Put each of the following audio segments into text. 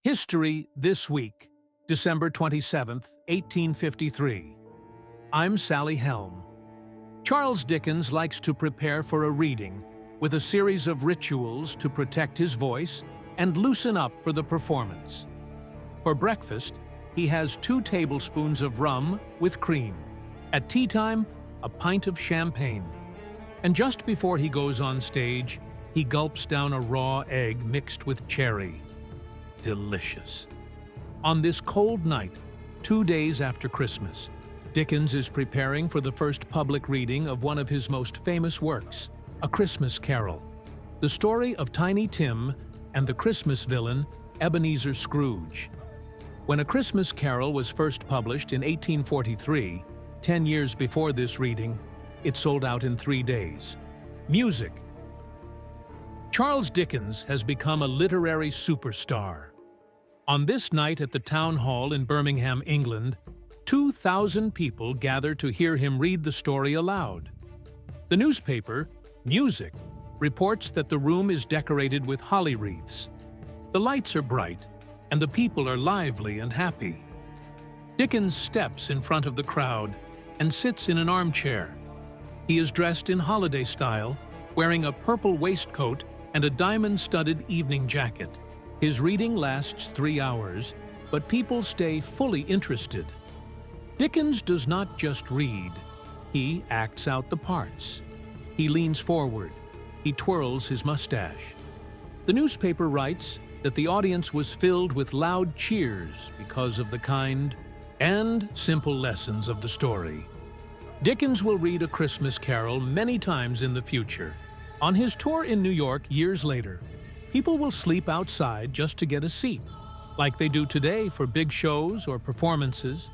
History This Week, December 27th, 1853. I'm Sally Helm. Charles Dickens likes to prepare for a reading with a series of rituals to protect his voice and loosen up for the performance. For breakfast, he has 2 tablespoons of rum with cream. At tea time, a pint of champagne. And just before he goes on stage, he gulps down a raw egg mixed with cherry. Delicious. On this cold night, 2 days after Christmas, Dickens is preparing for the first public reading of one of his most famous works, A Christmas Carol, the story of Tiny Tim and the Christmas villain, Ebenezer Scrooge. When A Christmas Carol was first published in 1843, 10 years before this reading, it sold out in 3 days. Music. Charles Dickens has become a literary superstar. On this night at the Town Hall in Birmingham, England, 2,000 people gather to hear him read the story aloud. The newspaper, Music, reports that the room is decorated with holly wreaths. The lights are bright, and the people are lively and happy. Dickens steps in front of the crowd and sits in an armchair. He is dressed in holiday style, wearing a purple waistcoat and a diamond-studded evening jacket. His reading lasts 3 hours, but people stay fully interested. Dickens does not just read, he acts out the parts. He leans forward, he twirls his mustache. The newspaper writes that the audience was filled with loud cheers because of the kind and simple lessons of the story. Dickens will read A Christmas Carol many times in the future. On his tour in New York years later, people will sleep outside just to get a seat, like they do today for big shows or performances.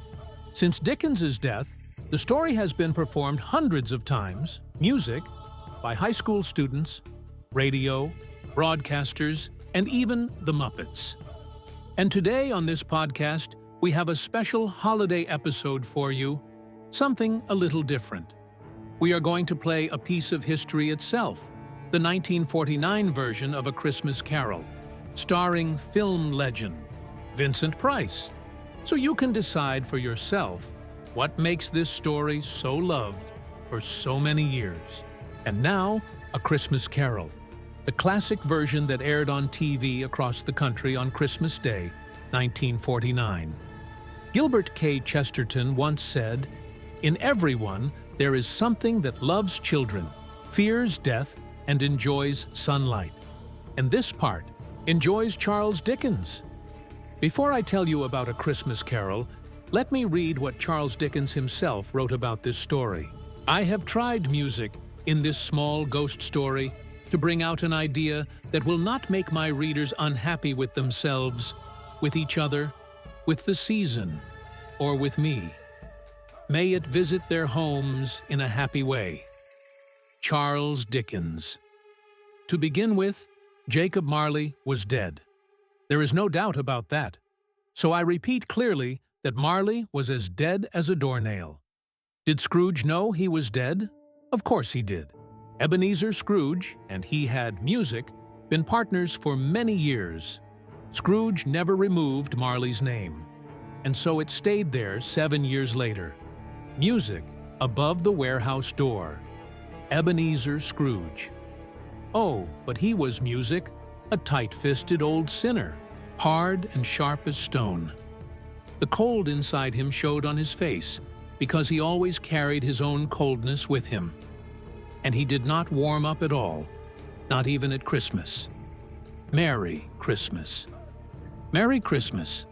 Since Dickens's death, the story has been performed hundreds of times, music, by high school students, radio, broadcasters, and even the Muppets. And today on this podcast, we have a special holiday episode for you, something a little different. We are going to play a piece of history itself, the 1949 version of A Christmas Carol, starring film legend Vincent Price. So you can decide for yourself what makes this story so loved for so many years. And now, A Christmas Carol, the classic version that aired on TV across the country on Christmas Day, 1949. Gilbert K. Chesterton once said, "In everyone there is something that loves children, fears death, and enjoys sunlight." And this part enjoys Charles Dickens. Before I tell you about A Christmas Carol, let me read what Charles Dickens himself wrote about this story. "I have tried music in this small ghost story to bring out an idea that will not make my readers unhappy with themselves, with each other, with the season, or with me. May it visit their homes in a happy way." Charles Dickens. To begin with, Jacob Marley was dead. There is no doubt about that. So I repeat clearly that Marley was as dead as a doornail. Did Scrooge know he was dead? Of course he did. Ebenezer Scrooge, and he had music, been partners for many years. Scrooge never removed Marley's name, and so it stayed there 7 years later. Music above the warehouse door. Ebenezer Scrooge. Oh, but he was music, a tight-fisted old sinner, hard and sharp as stone. The cold inside him showed on his face, because he always carried his own coldness with him. And he did not warm up at all, not even at Christmas. Merry Christmas. Merry Christmas,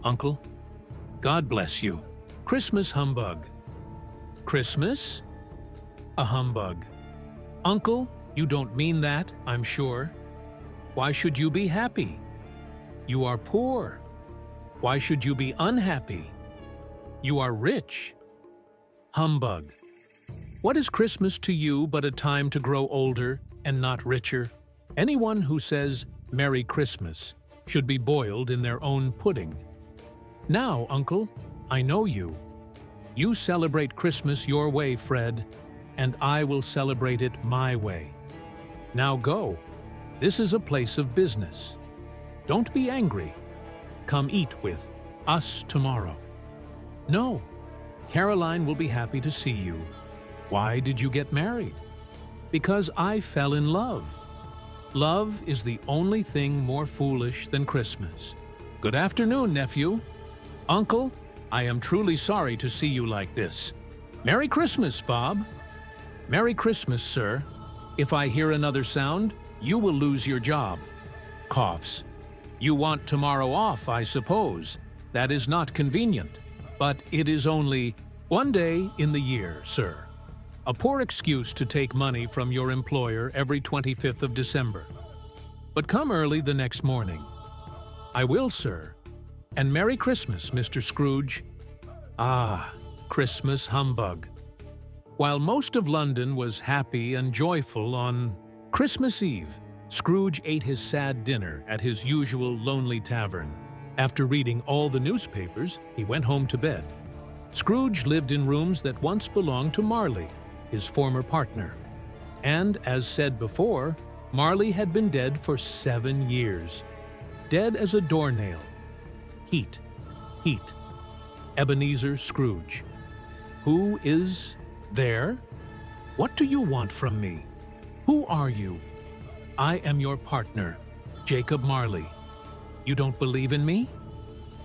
Uncle. God bless you. Christmas humbug. Christmas? A humbug. Uncle, you don't mean that, I'm sure. Why should you be happy? You are poor. Why should you be unhappy? You are rich. Humbug. What is Christmas to you but a time to grow older and not richer? Anyone who says Merry Christmas should be boiled in their own pudding. Now, Uncle, I know you. You celebrate Christmas your way, Fred, and I will celebrate it my way. Now go. This is a place of business. Don't be angry. come eat with us tomorrow? No, Caroline will be happy to see you. Why did you get married? Because I fell in love. Love is the only thing more foolish than Christmas. Good afternoon, nephew. Uncle, I am truly sorry to see you like this. Merry Christmas, Bob. Merry Christmas, sir. If I hear another sound, you will lose your job. Coughs. You want tomorrow off, I suppose. That is not convenient, but it is only one day in the year, sir. A poor excuse to take money from your employer every 25th of December. But come early the next morning. I will, sir. And Merry Christmas, Mr. Scrooge. Ah, Christmas humbug. While most of London was happy and joyful on Christmas Eve, Scrooge ate his sad dinner at his usual lonely tavern. After reading all the newspapers, he went home to bed. Scrooge lived in rooms that once belonged to Marley, his former partner. And, as said before, Marley had been dead for 7 years. Dead as a doornail. Heat. Heat. Ebenezer Scrooge. Who is there? What do you want from me? Who are you? I am your partner, Jacob Marley. You don't believe in me?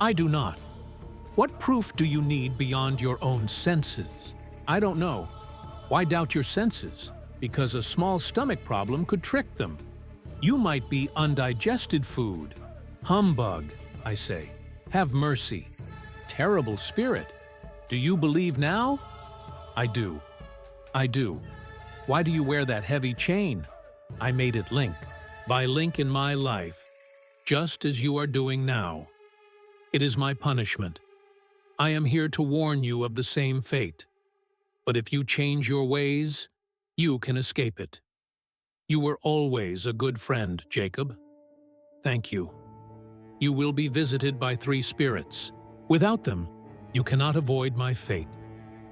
I do not. What proof do you need beyond your own senses? I don't know. Why doubt your senses? Because a small stomach problem could trick them. You might be undigested food. Humbug, I say. Have mercy. Terrible spirit. Do you believe now? I do. I do. Why do you wear that heavy chain? I made it link. By link in my life. Just as you are doing now. It is my punishment. I am here to warn you of the same fate. But if you change your ways, you can escape it. You were always a good friend, Jacob. Thank you. You will be visited by 3 spirits. Without them, you cannot avoid my fate.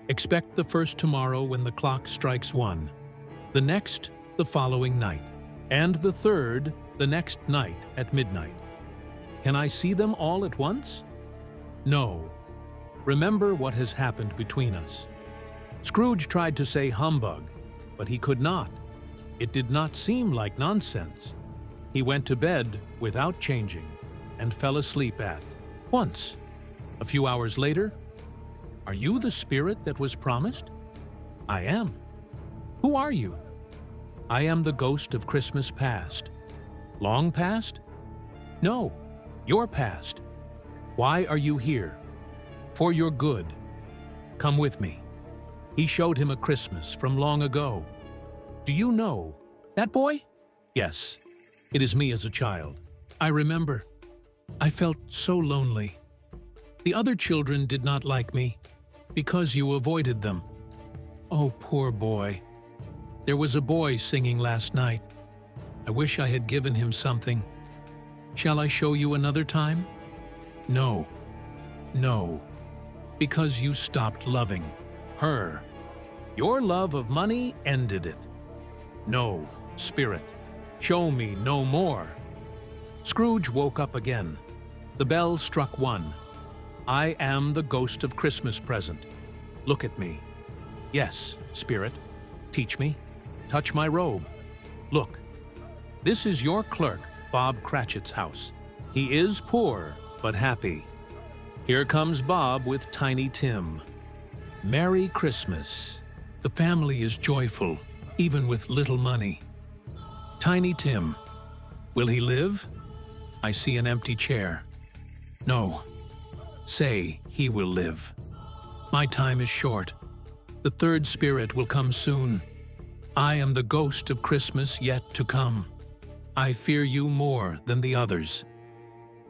Expect the first tomorrow when the clock strikes 1, the next the following night, and the third the next night at midnight. Can I see them all at once? No. Remember what has happened between us. Scrooge tried to say humbug, but he could not. It did not seem like nonsense. He went to bed without changing and fell asleep at once. A few hours later, are you the spirit that was promised? I am. Who are you? I am the ghost of Christmas past. Long past? No, your past. Why are you here? For your good. Come with me. He showed him a Christmas from long ago. Do you know that boy? Yes, it is me as a child. I remember. I felt so lonely. The other children did not like me because you avoided them. Oh, poor boy. There was a boy singing last night. I wish I had given him something. Shall I show you another time? No. No. Because you stopped loving her. Your love of money ended it. No, spirit, show me no more. Scrooge woke up again. The bell struck 1. I am the ghost of Christmas present. Look at me. Yes, spirit, teach me. Touch my robe. Look, this is your clerk, Bob Cratchit's house. He is poor, but happy. Here comes Bob with Tiny Tim. Merry Christmas. The family is joyful, even with little money. Tiny Tim. Will he live? I see an empty chair. No. Say he will live. My time is short. The third spirit will come soon. I am the ghost of Christmas yet to come. I fear you more than the others.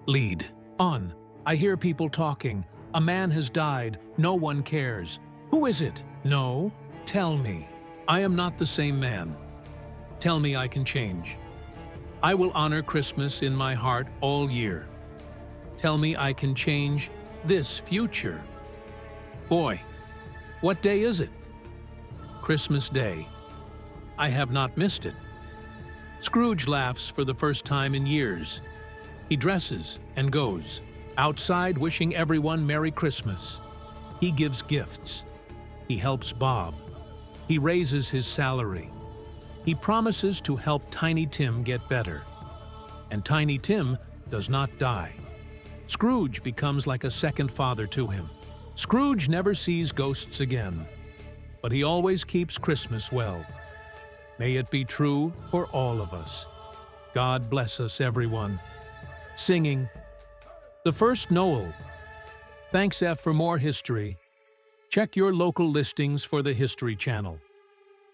Lead. On. I hear people talking. A man has died. No one cares. Who is it? No. Tell me. I am not the same man. Tell me I can change. I will honor Christmas in my heart all year. Tell me I can change this future. Boy, what day is it? Christmas Day. I have not missed it. Scrooge laughs for the first time in years. He dresses and goes. outside wishing everyone Merry Christmas. He gives gifts. He helps Bob. He raises his salary. He promises to help Tiny Tim get better. And Tiny Tim does not die. Scrooge becomes like a second father to him. Scrooge never sees ghosts again, but he always keeps Christmas well. May it be true for all of us. God bless us, everyone. Singing, The First Noel. Thanks, F, for more history. Check your local listings for the History Channel.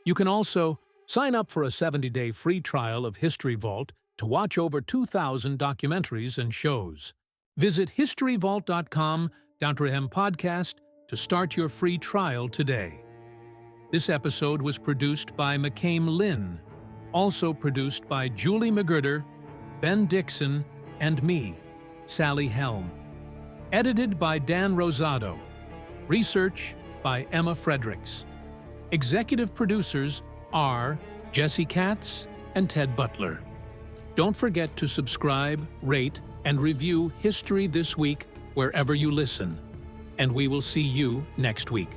You can also sign up for a 70-day free trial of History Vault to watch over 2,000 documentaries and shows. Visit historyvault.com/podcast to start your free trial today. This episode was produced by McCaim Lynn, also produced by Julie McGirder, Ben Dixon, and me, Sally Helm. Edited by Dan Rosado. Research by Emma Fredericks. Executive producers are Jesse Katz and Ted Butler. Don't forget to subscribe, rate, and review History This Week wherever you listen. And we will see you next week.